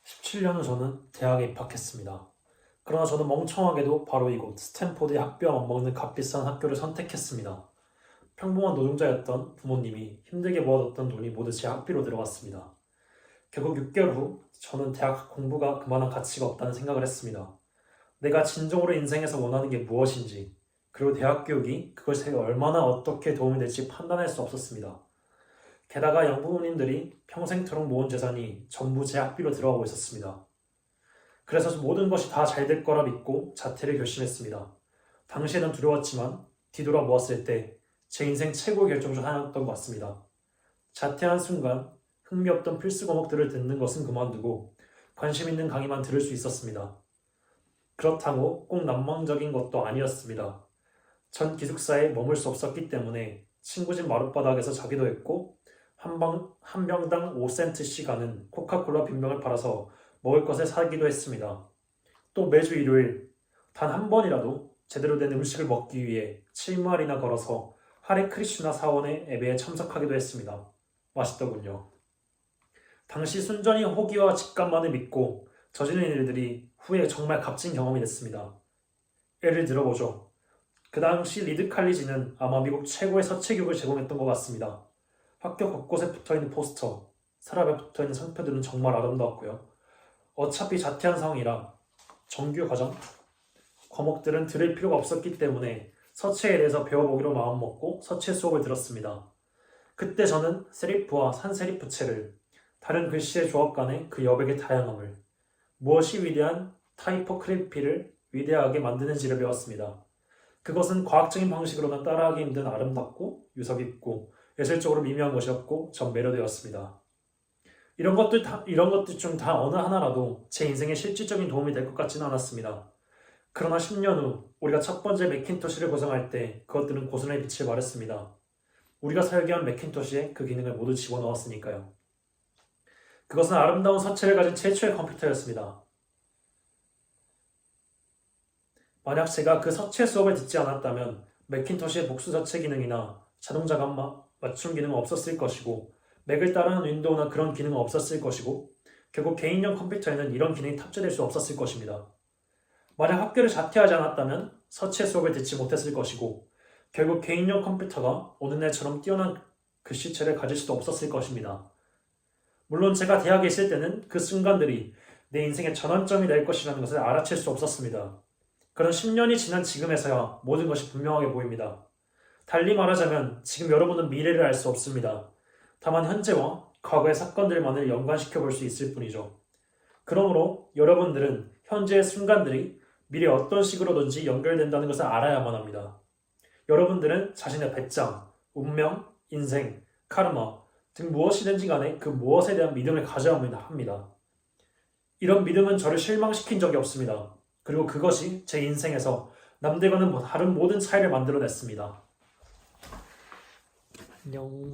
17년 후 저는 대학에 입학했습니다. 그러나 저는 멍청하게도 바로 이곳 스탠포드의 학비와 맞먹는 값비싼 학교를 선택했습니다. 평범한 노동자였던 부모님이 힘들게 모아뒀던 돈이 모두 제 학비로 들어갔습니다. 결국 6개월 후 저는 대학 공부가 그만한 가치가 없다는 생각을 했습니다. 내가 진정으로 인생에서 원하는 게 무엇인지, 그리고 대학 교육이 그걸 제가 얼마나 어떻게 도움이 될지 판단할 수 없었습니다. 게다가 양부모님들이 평생토록 모은 재산이 전부 제 학비로 들어가고 있었습니다. 그래서 모든 것이 다 잘 될 거라 믿고 자퇴를 결심했습니다. 당시에는 두려웠지만 뒤돌아 보았을 때 제 인생 최고의 결정 중 하나였던 것 같습니다. 자퇴한 순간 흥미없던 필수 과목들을 듣는 것은 그만두고 관심 있는 강의만 들을 수 있었습니다. 그렇다고 꼭 낭만적인 것도 아니었습니다. 전 기숙사에 머물 수 없었기 때문에 친구 집 마룻바닥에서 자기도 했고 한 병당 5센트씩 하는 코카콜라 빈병을 팔아서 먹을 것을 사기도 했습니다. 또 매주 일요일 단 한 번이라도 제대로 된 음식을 먹기 위해 7마일이나 걸어서 하레 크리슈나 사원의 예배에 참석하기도 했습니다. 맛있더군요. 당시 순전히 호기와 직감만을 믿고 저지른 일들이 후에 정말 값진 경험이 됐습니다. 예를 들어보죠. 그 당시 리드 칼리지는 아마 미국 최고의 서체 교육을 제공했던 것 같습니다. 학교 곳곳에 붙어있는 포스터, 서랍에 붙어있는 상표들은 정말 아름다웠고요. 어차피 자퇴한 상황이라 정규 과정, 과목들은 들을 필요가 없었기 때문에 서체에 대해서 배워보기로 마음먹고 서체 수업을 들었습니다. 그때 저는 세리프와 산세리프체를, 다른 글씨의 조합 간의 그 여백의 다양함을, 무엇이 위대한 타이포크래피를 위대하게 만드는지를 배웠습니다. 그것은 과학적인 방식으로는 따라하기 힘든 아름답고 유서 깊고 예술적으로 미묘한 것이었고 전 매료되었습니다. 이런 것들 중 다 어느 하나라도 제 인생에 실질적인 도움이 될 것 같지는 않았습니다. 그러나 10년 후 우리가 첫 번째 매킨토시를 구성할 때 그것들은 고스란히 빛을 발했습니다. 우리가 설계한 매킨토시에 그 기능을 모두 집어넣었으니까요. 그것은 아름다운 서체를 가진 최초의 컴퓨터였습니다. 만약 제가 그 서체 수업을 듣지 않았다면 매킨토시의 복수 서체 기능이나 자동 자감 맞춤 기능은 없었을 것이고 맥을 따르는 윈도우나 그런 기능은 없었을 것이고 결국 개인용 컴퓨터에는 이런 기능이 탑재될 수 없었을 것입니다. 만약 학교를 자퇴하지 않았다면 서체 수업을 듣지 못했을 것이고 결국 개인용 컴퓨터가 오늘날처럼 뛰어난 글씨체를 가질 수도 없었을 것입니다. 물론 제가 대학에 있을 때는 그 순간들이 내 인생의 전환점이 될 것이라는 것을 알아챌 수 없었습니다. 그런 10년이 지난 지금에서야 모든 것이 분명하게 보입니다. 달리 말하자면 지금 여러분은 미래를 알 수 없습니다. 다만 현재와 과거의 사건들만을 연관시켜 볼 수 있을 뿐이죠. 그러므로 여러분들은 현재의 순간들이 미래에 어떤 식으로든지 연결된다는 것을 알아야만 합니다. 여러분들은 자신의 배짱, 운명, 인생, 카르마 등 무엇이든지 간에 그 무엇에 대한 믿음을 가져야 합니다. 이런 믿음은 저를 실망시킨 적이 없습니다. 그리고 그것이 제 인생에서 남들과는 다른 모든 차이를 만들어냈습니다. 안녕.